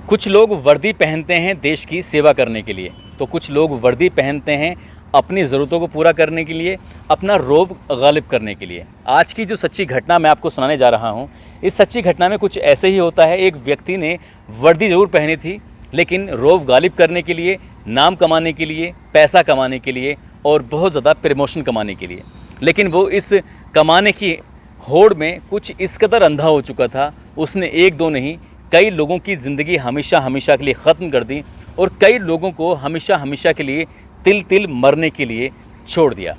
कुछ लोग वर्दी पहनते हैं देश की सेवा करने के लिए, तो कुछ लोग वर्दी पहनते हैं अपनी ज़रूरतों को पूरा करने के लिए, अपना रौब गालिब करने के लिए। आज की जो सच्ची घटना मैं आपको सुनाने जा रहा हूँ, इस सच्ची घटना में कुछ ऐसे ही होता है। एक व्यक्ति ने वर्दी ज़रूर पहनी थी, लेकिन रौब गालिब करने के लिए, नाम कमाने के लिए, पैसा कमाने के लिए और बहुत ज़्यादा प्रमोशन कमाने के लिए, लेकिन वो इस कमाने की होड़ में कुछ इस कदर अंधा हो चुका था, उसने एक दो नहीं कई लोगों की ज़िंदगी हमेशा हमेशा के लिए ख़त्म कर दी और कई लोगों को हमेशा हमेशा के लिए तिल तिल मरने के लिए छोड़ दिया।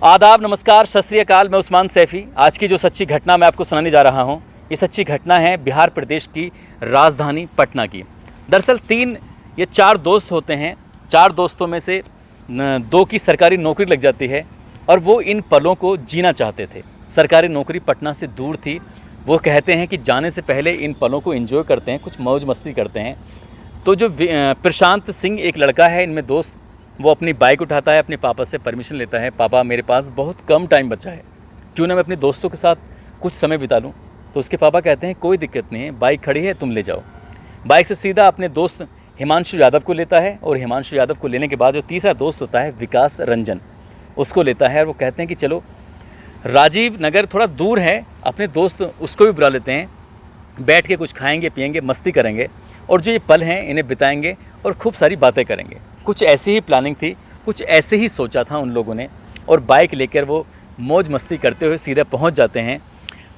आदाब, नमस्कार, सत श्री अकाल। मैं उस्मान सैफ़ी। आज की जो सच्ची घटना मैं आपको सुनाने जा रहा हूँ, ये सच्ची घटना है बिहार प्रदेश की राजधानी पटना की। दरअसल 3 या 4 दोस्त होते हैं। 4 दोस्तों में से 2 की सरकारी नौकरी लग जाती है और वो इन पलों को जीना चाहते थे। सरकारी नौकरी पटना से दूर थी। वो कहते हैं कि जाने से पहले इन पलों को एंजॉय करते हैं, कुछ मौज मस्ती करते हैं। तो जो प्रशांत सिंह एक लड़का है इनमें दोस्त, वो अपनी बाइक उठाता है, अपने पापा से परमिशन लेता है, पापा मेरे पास बहुत कम टाइम बचा है, क्यों ना मैं अपने दोस्तों के साथ कुछ समय बिता लूँ। तो उसके पापा कहते हैं कोई दिक्कत नहीं है, बाइक खड़ी है, तुम ले जाओ। बाइक से सीधा अपने दोस्त हिमांशु यादव को लेता है और हिमांशु यादव को लेने के बाद जो तीसरा दोस्त होता है विकास रंजन, उसको लेता है और वो कहते हैं कि चलो राजीव नगर थोड़ा दूर है, अपने दोस्त उसको भी बुला लेते हैं, बैठ के कुछ खाएंगे पिएंगे, मस्ती करेंगे और जो ये पल हैं इन्हें बिताएंगे और खूब सारी बातें करेंगे। कुछ ऐसी ही प्लानिंग थी, कुछ ऐसे ही सोचा था उन लोगों ने और बाइक लेकर वो मौज मस्ती करते हुए सीधे पहुंच जाते हैं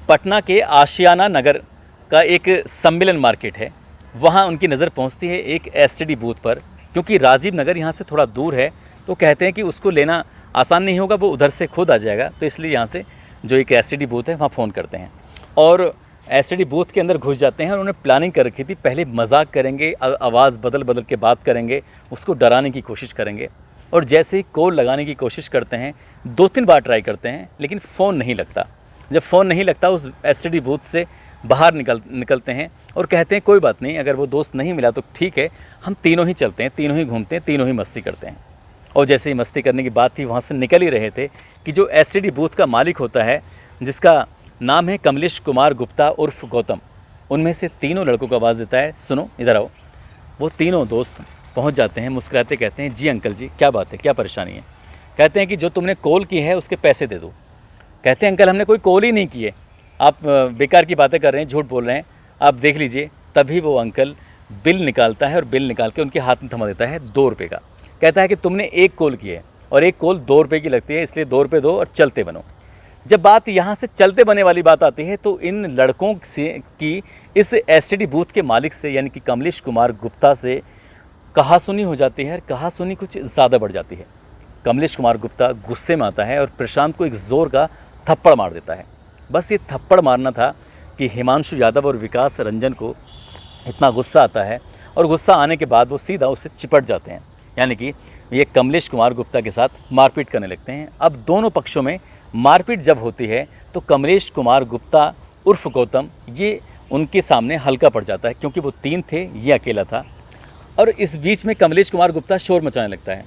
पटना के आशियाना नगर का एक सम्मेलन मार्केट है। वहाँ उनकी नज़र पहुँचती है एक एसटीडी बूथ पर। क्योंकि राजीव नगर यहाँ से थोड़ा दूर है तो कहते हैं कि उसको लेना आसान नहीं होगा, वो उधर से खुद आ जाएगा, तो इसलिए यहाँ से जो एक एसटीडी बूथ है वहाँ फ़ोन करते हैं और एसटीडी बूथ के अंदर घुस जाते हैं। और उन्होंने प्लानिंग कर रखी थी, पहले मजाक करेंगे, आवाज़ बदल बदल के बात करेंगे, उसको डराने की कोशिश करेंगे और जैसे ही कॉल लगाने की कोशिश करते हैं, 2-3 बार ट्राई करते हैं लेकिन फ़ोन नहीं लगता। जब फ़ोन नहीं लगता उस एसटीडी बूथ से बाहर निकलते हैं और कहते हैं कोई बात नहीं, अगर वो दोस्त नहीं मिला तो ठीक है, हम तीनों ही चलते हैं, तीनों ही घूमते हैं, तीनों ही मस्ती करते हैं। और जैसे ही मस्ती करने की बात थी, वहाँ से निकल ही रहे थे कि जो एसटीडी बूथ का मालिक होता है, जिसका नाम है कमलेश कुमार गुप्ता उर्फ गौतम, उनमें से तीनों लड़कों को आवाज़ देता है, सुनो इधर आओ। वो तीनों दोस्त पहुँच जाते हैं, मुस्कुराते कहते हैं जी अंकल जी, क्या बात है, क्या परेशानी है। कहते हैं कि जो तुमने कॉल की है उसके पैसे दे दो। कहते हैं अंकल हमने कोई कॉल ही नहीं की है, आप बेकार की बातें कर रहे हैं, झूठ बोल रहे हैं, आप देख लीजिए। तभी वो अंकल बिल निकालता है और बिल निकाल के उनके हाथ में थमा देता है 2 रुपये का। कहता है कि तुमने एक कॉल की है और एक कॉल 2 रुपये की लगती है, इसलिए 2 रुपये दो और चलते बनो। जब बात यहाँ से चलते बने वाली बात आती है तो इन लड़कों से की इस एसटीडी बूथ के मालिक से यानी कि कमलेश कुमार गुप्ता से कहासुनी हो जाती है। कहासुनी कुछ ज़्यादा बढ़ जाती है। कमलेश कुमार गुप्ता गुस्से में आता है और प्रशांत को एक ज़ोर का थप्पड़ मार देता है। बस ये थप्पड़ मारना था कि हिमांशु यादव और विकास रंजन को इतना गुस्सा आता है और गुस्सा आने के बाद वो सीधा उससे चिपट जाते हैं, यानी कि ये कमलेश कुमार गुप्ता के साथ मारपीट करने लगते हैं। अब दोनों पक्षों में मारपीट जब होती है तो कमलेश कुमार गुप्ता उर्फ गौतम ये उनके सामने हल्का पड़ जाता है, क्योंकि वो 3 थे, ये अकेला था। और इस बीच में कमलेश कुमार गुप्ता शोर मचाने लगता है,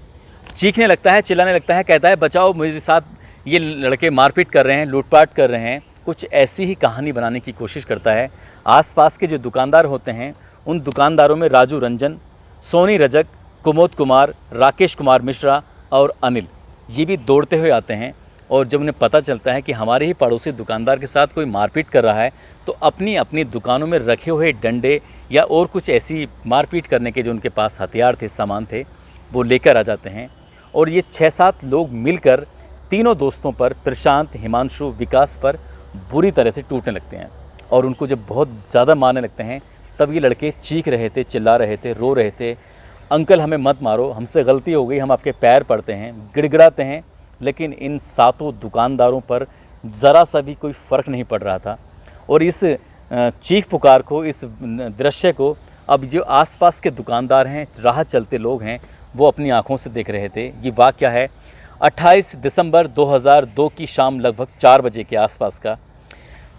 चीखने लगता है, चिल्लाने लगता है, कहता है बचाओ, मेरे साथ ये लड़के मारपीट कर रहे हैं, लूटपाट कर रहे हैं। कुछ ऐसी ही कहानी बनाने की कोशिश करता है। आसपास के जो दुकानदार होते हैं उन दुकानदारों में राजू रंजन, सोनी रजक, कुमोद कुमार, राकेश कुमार मिश्रा और अनिल, ये भी दौड़ते हुए आते हैं। और जब उन्हें पता चलता है कि हमारे ही पड़ोसी दुकानदार के साथ कोई मारपीट कर रहा है तो अपनी अपनी दुकानों में रखे हुए डंडे या और कुछ ऐसी मारपीट करने के जो उनके पास हथियार थे, सामान थे, वो लेकर आ जाते हैं। और ये 6-7 लोग मिलकर तीनों दोस्तों पर, प्रशांत, हिमांशु, विकास पर बुरी तरह से टूटने लगते हैं। और उनको जब बहुत ज़्यादा मारने लगते हैं तब ये लड़के चीख रहे थे, चिल्ला रहे थे, रो रहे थे, अंकल हमें मत मारो, हमसे गलती हो गई, हम आपके पैर पड़ते हैं, गिड़गिड़ाते हैं। लेकिन इन 7 दुकानदारों पर ज़रा सा भी कोई फ़र्क नहीं पड़ रहा था। और इस चीख पुकार को, इस दृश्य को अब जो आसपास के दुकानदार हैं, राह चलते लोग हैं, वो अपनी आँखों से देख रहे थे। ये वाक़या है 28 दिसंबर 2002 की शाम लगभग 4 बजे के आसपास का।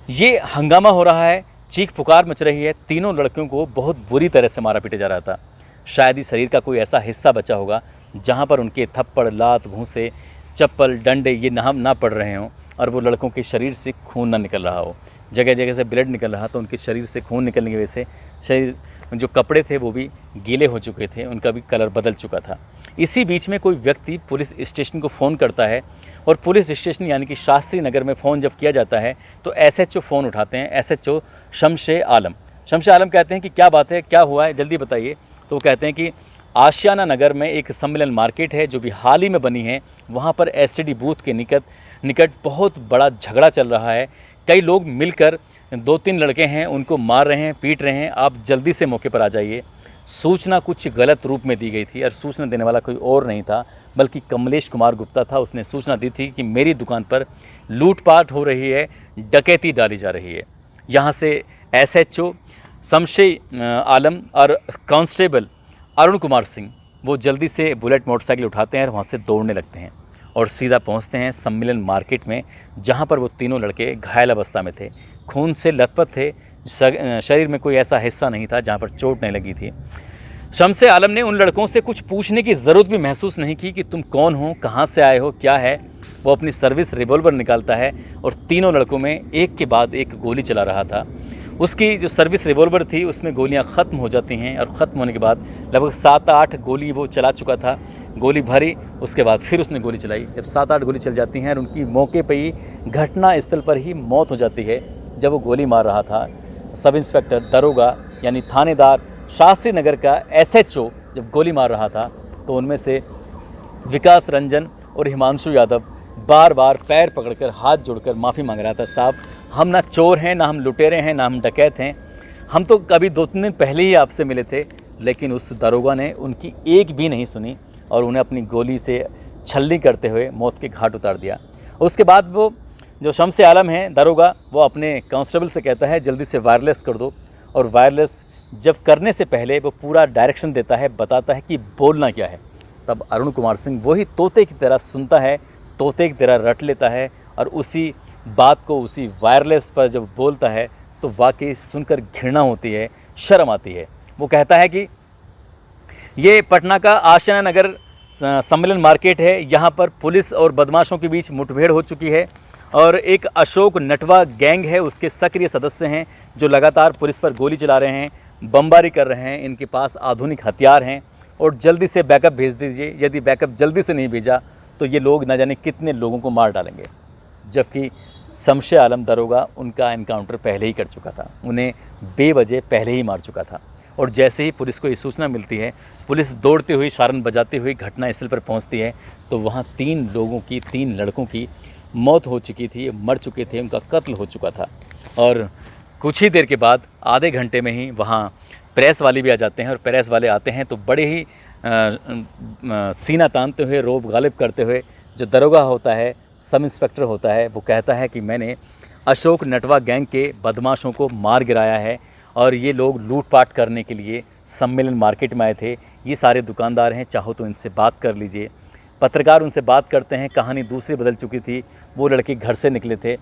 ये हंगामा हो रहा है, चीख पुकार मच रही है। तीनों लड़कियों को बहुत बुरी तरह से मारा पीटा जा रहा था। शायद ही शरीर का कोई ऐसा हिस्सा बचा होगा जहाँ पर उनके थप्पड़, लात, घूंसे, चप्पल, डंडे ये ना पड़ रहे हों और वो लड़कों के शरीर से खून ना निकल रहा हो। जगह जगह से ब्लड निकल रहा, तो उनके शरीर से खून निकलने की वजह से शरीर जो कपड़े थे वो भी गीले हो चुके थे, उनका भी कलर बदल चुका था। इसी बीच में कोई व्यक्ति पुलिस स्टेशन को फ़ोन करता है और पुलिस स्टेशन यानी कि शास्त्री नगर में फ़ोन जब किया जाता है तो एसएचओ फ़ोन उठाते हैं, एसएचओ शमशे आलम। शमशे आलम कहते हैं कि क्या बात है, क्या हुआ है, जल्दी बताइए। तो वो कहते हैं कि आशियाना नगर में एक सम्मेलन मार्केट है जो भी हाल ही में बनी है, वहाँ पर एसटीडी बूथ के निकट बहुत बड़ा झगड़ा चल रहा है। कई लोग मिलकर 2-3 लड़के हैं उनको मार रहे हैं, पीट रहे हैं, आप जल्दी से मौके पर आ जाइए। सूचना कुछ गलत रूप में दी गई थी और सूचना देने वाला कोई और नहीं था बल्कि कमलेश कुमार गुप्ता था। उसने सूचना दी थी कि मेरी दुकान पर लूटपाट हो रही है, डकैती डाली जा रही है। यहाँ से एसएचओ शमशे आलम और कांस्टेबल अरुण कुमार सिंह वो जल्दी से बुलेट मोटरसाइकिल उठाते हैं और वहाँ से दौड़ने लगते हैं और सीधा पहुँचते हैं सम्मेलन मार्केट में, जहाँ पर वो तीनों लड़के घायल अवस्था में थे, खून से लथपथ थे, शरीर में कोई ऐसा हिस्सा नहीं था जहाँ पर चोट नहीं लगी थी। शमशे आलम ने उन लड़कों से कुछ पूछने की ज़रूरत भी महसूस नहीं की कि तुम कौन हो, कहाँ से आए हो, क्या है। वो अपनी सर्विस रिवॉल्वर निकालता है और तीनों लड़कों में एक के बाद एक गोली चला रहा था। उसकी जो सर्विस रिवॉल्वर थी उसमें गोलियां ख़त्म हो जाती हैं और ख़त्म होने के बाद लगभग 7-8 गोली वो चला चुका था। गोली भरी, उसके बाद फिर उसने गोली चलाई। जब 7-8 गोली चल जाती हैं और उनकी मौके पर ही घटना स्थल पर ही मौत हो जाती है। जब वो गोली मार रहा था, सब इंस्पेक्टर दरोगा यानी थानेदार शास्त्री नगर का एसएचओ जब गोली मार रहा था तो उनमें से विकास रंजन और हिमांशु यादव बार बार पैर पकड़कर हाथ जोड़कर माफ़ी मांग रहा था, साहब हम ना चोर हैं, ना हम लुटेरे हैं, ना हम डकैत हैं, हम तो कभी 2-3 दिन पहले ही आपसे मिले थे। लेकिन उस दरोगा ने उनकी एक भी नहीं सुनी और उन्हें अपनी गोली से छलनी करते हुए मौत के घाट उतार दिया। उसके बाद वो जो शमशे आलम है दरोगा, वो अपने कांस्टेबल से कहता है जल्दी से वायरलेस कर दो, और वायरलेस जब करने से पहले वो पूरा डायरेक्शन देता है, बताता है कि बोलना क्या है। तब अरुण कुमार सिंह वही तोते की तरह सुनता है, तोते की तरह रट लेता है और उसी बात को उसी वायरलेस पर जब बोलता है तो वाकई सुनकर घृणा होती है, शर्म आती है। वो कहता है कि ये पटना का आशियाना नगर सम्मेलन मार्केट है, यहाँ पर पुलिस और बदमाशों के बीच मुठभेड़ हो चुकी है और एक अशोक नटवा गैंग है, उसके सक्रिय सदस्य हैं जो लगातार पुलिस पर गोली चला रहे हैं, बमबारी कर रहे हैं, इनके पास आधुनिक हथियार हैं और जल्दी से बैकअप भेज दीजिए। यदि बैकअप जल्दी से नहीं भेजा तो ये लोग न जाने कितने लोगों को मार डालेंगे। जबकि शमशे आलम दरोगा उनका एनकाउंटर पहले ही कर चुका था, उन्हें बेवजह पहले ही मार चुका था। और जैसे ही पुलिस को ये सूचना मिलती है, पुलिस दौड़ती हुई सायरन बजाती हुई घटनास्थल पर पहुंचती है तो वहाँ 3 लड़कों की मौत हो चुकी थी, मर चुके थे, उनका कत्ल हो चुका था। और कुछ ही देर के बाद आधे घंटे में ही वहाँ प्रेस वाले भी आ जाते हैं और प्रेस वाले आते हैं तो बड़े ही सीना तानते हुए, रोब गालिब करते हुए जो दरोगा होता है, सब इंस्पेक्टर होता है, वो कहता है कि मैंने अशोक नटवा गैंग के बदमाशों को मार गिराया है और ये लोग लूटपाट करने के लिए सम्मेलन मार्केट में आए थे। ये सारे दुकानदार हैं, चाहो तो इनसे बात कर लीजिए। पत्रकार उनसे बात करते हैं, कहानी दूसरी बदल चुकी थी। वो लड़के घर से निकले थे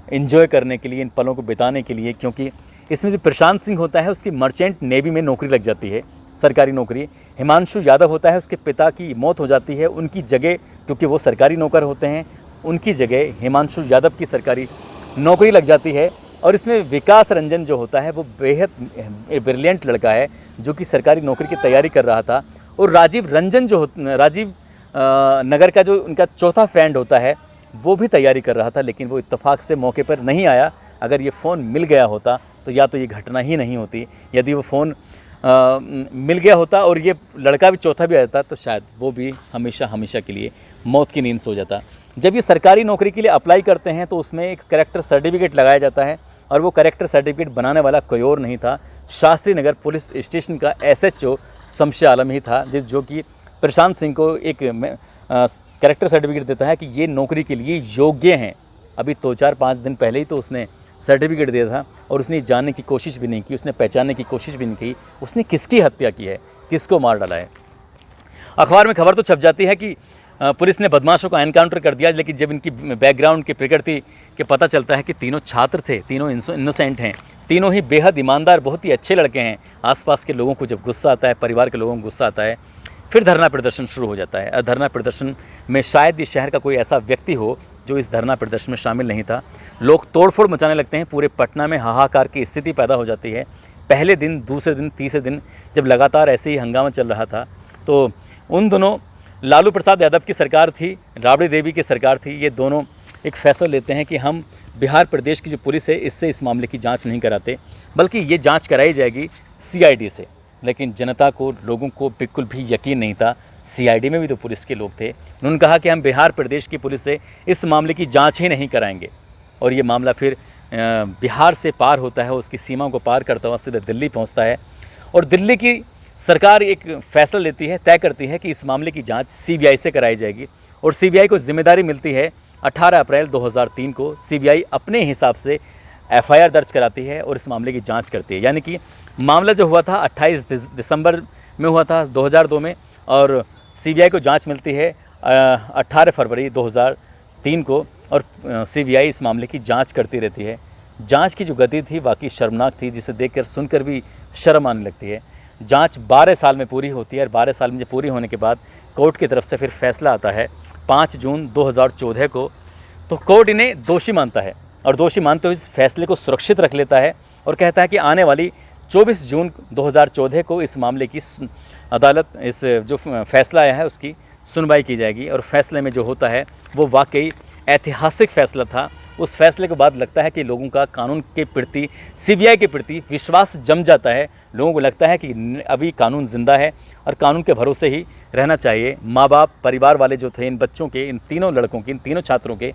एंजॉय करने के लिए, इन पलों को बिताने के लिए, क्योंकि इसमें जो प्रशांत सिंह होता है उसकी मर्चेंट नेवी में नौकरी लग जाती है, सरकारी नौकरी। हिमांशु यादव होता है, उसके पिता की मौत हो जाती है, उनकी जगह, क्योंकि वो सरकारी नौकर होते हैं, उनकी जगह हिमांशु यादव की सरकारी नौकरी लग जाती है। और इसमें विकास रंजन जो होता है वो बेहद ब्रिलियंट लड़का है जो कि सरकारी नौकरी की तैयारी कर रहा था। और राजीव रंजन जो राजीव नगर का जो उनका चौथा फ्रेंड होता है वो भी तैयारी कर रहा था, लेकिन वो इत्तेफाक से मौके पर नहीं आया। अगर ये फ़ोन मिल गया होता तो या तो ये घटना ही नहीं होती, यदि वो फ़ोन मिल गया होता और ये लड़का भी चौथा भी आया था तो शायद वो भी हमेशा हमेशा के लिए मौत की नींद सो जाता। जब ये सरकारी नौकरी के लिए अप्लाई करते हैं तो उसमें एक कैरेक्टर सर्टिफिकेट लगाया जाता है और वो कैरेक्टर सर्टिफिकेट बनाने वाला कोई और नहीं था, शास्त्री नगर पुलिस स्टेशन का एसएचओ शमशे आलम ही था, जो कि प्रशांत सिंह को एक कैरेक्टर सर्टिफिकेट देता है कि ये नौकरी के लिए योग्य हैं। अभी 2-4-5 दिन पहले ही तो उसने सर्टिफिकेट दिया था और उसने जानने की कोशिश भी नहीं की, उसने पहचानने की कोशिश भी नहीं की उसने किसकी हत्या की है, किसको मार डाला है। अखबार में खबर तो छप जाती है कि पुलिस ने बदमाशों को एनकाउंटर कर दिया, लेकिन जब इनकी बैकग्राउंड की प्रकृति के पता चलता है कि तीनों छात्र थे, तीनों इनोसेंट हैं, तीनों ही बेहद ईमानदार, बहुत ही अच्छे लड़के हैं। आसपास के लोगों को जब गुस्सा आता है, परिवार के लोगों को गुस्सा आता है, फिर धरना प्रदर्शन शुरू हो जाता है। धरना प्रदर्शन में शायद इस शहर का कोई ऐसा व्यक्ति हो जो इस धरना प्रदर्शन में शामिल नहीं था। लोग तोड़फोड़ मचाने लगते हैं, पूरे पटना में हाहाकार की स्थिति पैदा हो जाती है। पहले दिन, दूसरे दिन, तीसरे दिन जब लगातार ऐसे ही हंगामा चल रहा था, तो उन दोनों लालू प्रसाद यादव की सरकार थी, राबड़ी देवी की सरकार थी, ये दोनों एक फ़ैसला लेते हैं कि हम बिहार प्रदेश की जो पुलिस है इससे इस मामले की जांच नहीं कराते, बल्कि ये जांच कराई जाएगी सीआईडी से। लेकिन जनता को, लोगों को बिल्कुल भी यकीन नहीं था। सीआईडी में भी तो पुलिस के लोग थे। उन्होंने कहा कि हम बिहार प्रदेश की पुलिस से इस मामले की जांच ही नहीं कराएंगे। और ये मामला फिर बिहार से पार होता है, उसकी सीमा को पार करता हुआ सीधे दिल्ली पहुंचता है। और दिल्ली की सरकार एक फ़ैसला लेती है, तय करती है कि इस मामले की जांच सीबीआई से कराई जाएगी। और सीबीआई को जिम्मेदारी मिलती है 18 अप्रैल 2003 को सीबीआई अपने हिसाब से एफआईआर दर्ज कराती है और इस मामले की जांच करती है। यानी कि मामला जो हुआ था 28 दिसंबर में हुआ था 2002 में, और सीबीआई को जांच मिलती है 18 फरवरी 2003 को, और सीबीआई इस मामले की जांच करती रहती है। जांच की जो गति थी वाकई शर्मनाक थी, जिसे देखकर सुनकर भी शर्म आने लगती है। जांच 12 साल में पूरी होती है और 12 साल में जब पूरी होने के बाद कोर्ट की तरफ से फिर फैसला आता है 5 जून 2014 को। तो कोर्ट इन्हें दोषी मानता है, और दोषी मानते हुए इस फैसले को सुरक्षित रख लेता है और कहता है कि आने वाली 24 जून 2014 को इस मामले की अदालत, इस जो फैसला आया है उसकी सुनवाई की जाएगी। और फैसले में जो होता है वो वाकई ऐतिहासिक फैसला था। उस फैसले के बाद लगता है कि लोगों का कानून के प्रति, सीबीआई के प्रति विश्वास जम जाता है। लोगों को लगता है कि अभी कानून जिंदा है और कानून के भरोसे ही रहना चाहिए। माँ बाप, परिवार वाले जो थे इन बच्चों के, इन तीनों लड़कों के, इन तीनों छात्रों के,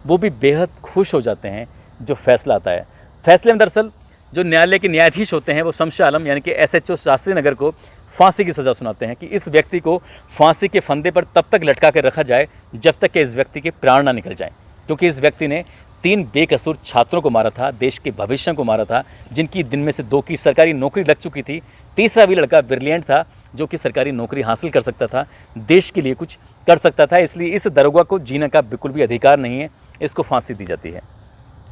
वो भी बेहद खुश हो जाते हैं जो फैसला आता है। फैसले में दरअसल जो न्यायालय के न्यायाधीश होते हैं वो शमशा आलम यानी कि एसएचओ शास्त्री नगर को फांसी की सज़ा सुनाते हैं कि इस व्यक्ति को फांसी के फंदे पर तब तक लटका कर रखा जाए जब तक कि इस व्यक्ति के प्राण ना निकल जाए, क्योंकि इस व्यक्ति ने 3 बेकसूर छात्रों को मारा था, देश के भविष्य को मारा था, जिनकी दिन में से 2 की सरकारी नौकरी लग चुकी थी। तीसरा भी लड़का ब्रिलियंट था जो कि सरकारी नौकरी हासिल कर सकता था, देश के लिए कुछ कर सकता था। इसलिए इस दरोगा को जीने का बिल्कुल भी अधिकार नहीं है, इसको फांसी दी जाती है।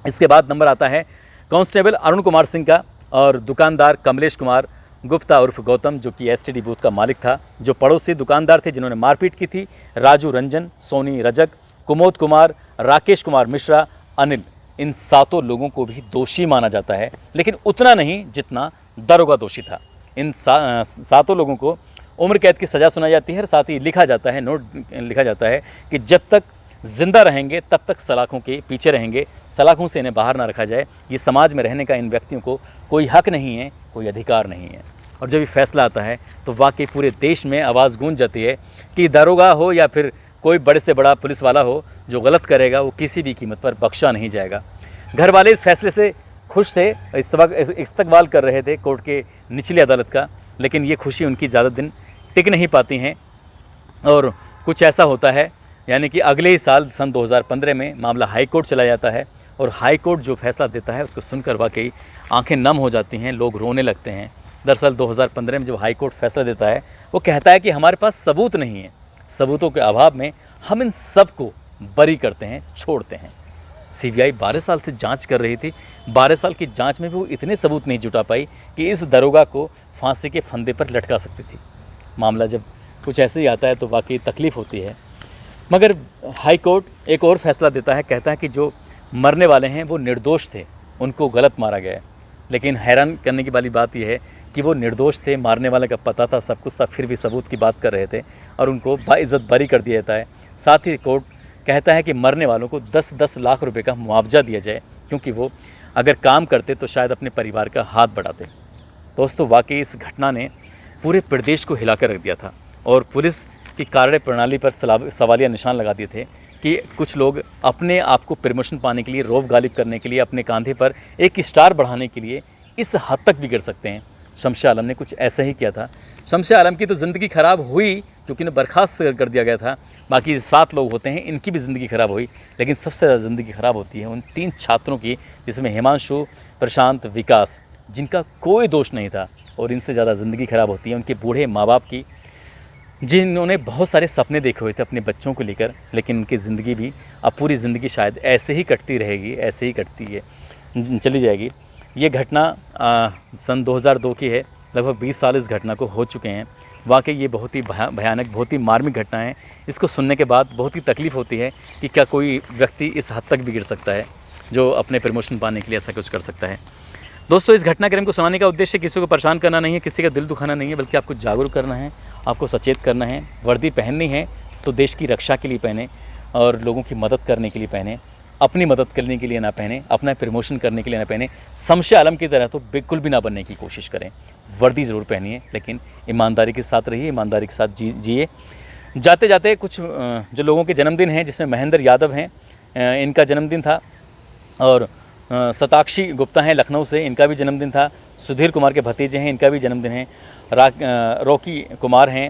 इसके बाद नंबर आता है कांस्टेबल अरुण कुमार सिंह का और दुकानदार कमलेश कुमार गुप्ता उर्फ गौतम, जो कि एसटीडी बूथ का मालिक था, जो पड़ोसी दुकानदार थे जिन्होंने मारपीट की थी। राजू रंजन, सोनी रजक, कुमोद कुमार, राकेश कुमार मिश्रा, अनिल, इन 7 लोगों को भी दोषी माना जाता है, लेकिन उतना नहीं जितना दरोगा दोषी था। इन 7 लोगों को उम्र कैद की सज़ा सुनाई जाती है और साथ ही लिखा जाता है, नोट लिखा जाता है कि जब तक जिंदा रहेंगे तब तक सलाखों के पीछे रहेंगे, सलाखों से इन्हें बाहर ना रखा जाए। ये समाज में रहने का इन व्यक्तियों को कोई हक नहीं है, कोई अधिकार नहीं है। और जब ये फैसला आता है तो वाकई पूरे देश में आवाज़ गूंज जाती है कि दरोगा हो या फिर कोई बड़े से बड़ा पुलिस वाला हो, जो गलत करेगा वो किसी भी कीमत पर बख्शा नहीं जाएगा। घर वाले इस फैसले से खुश थे, इस्तकबाल कर रहे थे कोर्ट के निचली अदालत का, लेकिन ये खुशी उनकी ज़्यादा दिन टिक नहीं पाती हैं। और कुछ ऐसा होता है, यानी कि अगले ही साल सन 2015 में मामला हाई कोर्ट चला जाता है और हाई कोर्ट जो फैसला देता है उसको सुनकर वाकई आंखें नम हो जाती हैं, लोग रोने लगते हैं। दरअसल 2015 में जब हाई कोर्ट फैसला देता है वो कहता है कि हमारे पास सबूत नहीं है, सबूतों के अभाव में हम इन सब को बरी करते हैं, छोड़ते हैं। सीबीआई 12 साल से जांच कर रही थी, 12 साल की जांच में भी वो इतने सबूत नहीं जुटा पाई कि इस दरोगा को फांसी के फंदे पर लटका सकती थी। मामला जब कुछ ऐसे ही आता है तो वाकई तकलीफ़ होती है। मगर हाई कोर्ट एक और फैसला देता है, कहता है कि जो मरने वाले हैं वो निर्दोष थे, उनको गलत मारा गया है। लेकिन हैरान करने की वाली बात यह है कि वो निर्दोष थे, मारने वाले का पता था, सब कुछ था, फिर भी सबूत की बात कर रहे थे और उनको बाइज्जत बरी कर दिया जाता है। साथ ही कोर्ट कहता है कि मरने वालों को 10-10 लाख रुपए का मुआवजा दिया जाए, क्योंकि वो अगर काम करते तो शायद अपने परिवार का हाथ बढ़ाते। दोस्तों, वाकई इस घटना ने पूरे प्रदेश को हिलाकर रख दिया था और पुलिस की कार्य प्रणाली पर सवालिया निशान लगा दिए थे कि कुछ लोग अपने आप को प्रमोशन पाने के लिए, रौब गालिब करने के लिए, अपने कांधे पर एक स्टार बढ़ाने के लिए इस हद तक भी गिर सकते हैं। शमशा आलम ने कुछ ऐसा ही किया था। शमशा आलम की तो ज़िंदगी ख़राब हुई क्योंकि उन्हें बर्खास्त कर दिया गया था। बाकी 7 लोग होते हैं, इनकी भी ज़िंदगी ख़राब हुई, लेकिन सबसे ज़्यादा ज़िंदगी ख़राब होती है उन 3 छात्रों की, जिसमें हिमांशु, प्रशांत, विकास, जिनका कोई दोष नहीं था। और इनसे ज़्यादा ज़िंदगी ख़राब होती है उनके बूढ़े माँ बाप की, जिन्होंने बहुत सारे सपने देखे हुए थे अपने बच्चों को लेकर, लेकिन उनकी ज़िंदगी भी अब पूरी ज़िंदगी शायद ऐसे ही कटती रहेगी, ऐसे ही कटती है, चली जाएगी। ये घटना सन 2002 की है, लगभग 20 साल इस घटना को हो चुके हैं। वाकई ये बहुत ही भयानक, बहुत ही मार्मिक घटना है। इसको सुनने के बाद बहुत ही तकलीफ़ होती है कि क्या कोई व्यक्ति इस हद तक भी गिर सकता है जो अपने प्रमोशन पाने के लिए ऐसा कुछ कर सकता है। दोस्तों, इस घटनाक्रम को सुनाने का उद्देश्य किसी को परेशान करना नहीं है, किसी का दिल दुखाना नहीं है, बल्कि आपको जागरूक करना है, आपको सचेत करना है। वर्दी पहननी है तो देश की रक्षा के लिए पहने और लोगों की मदद करने के लिए पहने, अपनी मदद करने के लिए ना पहने, अपना प्रमोशन करने के लिए ना पहने। शमशे आलम की तरह तो बिल्कुल भी ना बनने की कोशिश करें। वर्दी ज़रूर पहनिए, लेकिन ईमानदारी के साथ रहिए, ईमानदारी के साथ जिए। जाते जाते कुछ जो लोगों के जन्मदिन हैं, जिसमें महेंद्र यादव हैं, इनका जन्मदिन था, और शताक्षी गुप्ता हैं लखनऊ से, इनका भी जन्मदिन था। सुधीर कुमार के भतीजे हैं, इनका भी जन्मदिन है। रॉकी कुमार हैं,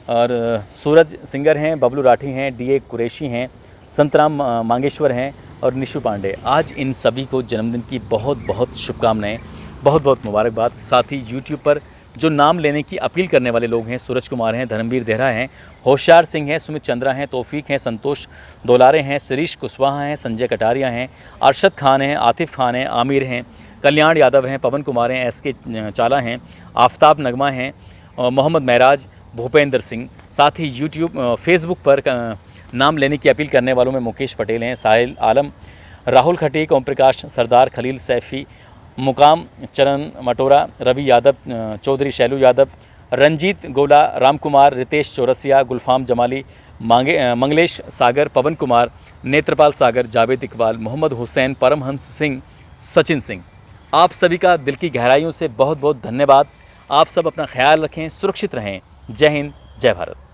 और सूरज सिंगर हैं, बबलू राठी हैं, डीए कुरैशी हैं, संतराम मांगेश्वर हैं और निशु पांडे। आज इन सभी को जन्मदिन की बहुत बहुत शुभकामनाएं, बहुत बहुत मुबारकबाद। साथ ही यूट्यूब पर जो नाम लेने की अपील करने वाले लोग हैं, सूरज कुमार हैं, धर्मवीर देहरा हैं, होशियार सिंह हैं, सुमित चंद्रा हैं, तौफीक हैं, संतोष दोलारे हैं, शिरीष कुशवाहा हैं, संजय कटारिया हैं, अरशद खान हैं, आतिफ खान हैं, आमिर हैं, कल्याण यादव हैं, पवन कुमार हैं, एसके चाला हैं, आफ्ताब नगमा हैं, मोहम्मद महराज, भूपेंद्र सिंह। साथ ही यूट्यूब फेसबुक पर नाम लेने की अपील करने वालों में मुकेश पटेल हैं, साहिल आलम, राहुल खटीक, ओम प्रकाश, सरदार, खलील सैफ़ी, मुकाम, चरण मटोरा, रवि यादव, चौधरी शैलू यादव, रंजीत गोला, राम कुमार, रितेश चौरसिया, गुलफाम जमाली, मंगलेश सागर, पवन कुमार, नेत्रपाल सागर, जावेद इकबाल, मोहम्मद हुसैन, परमहंस सिंह, सचिन सिंह। आप सभी का दिल की गहराइयों से बहुत बहुत धन्यवाद। आप सब अपना ख्याल रखें, सुरक्षित रहें। जय हिंद, जय भारत।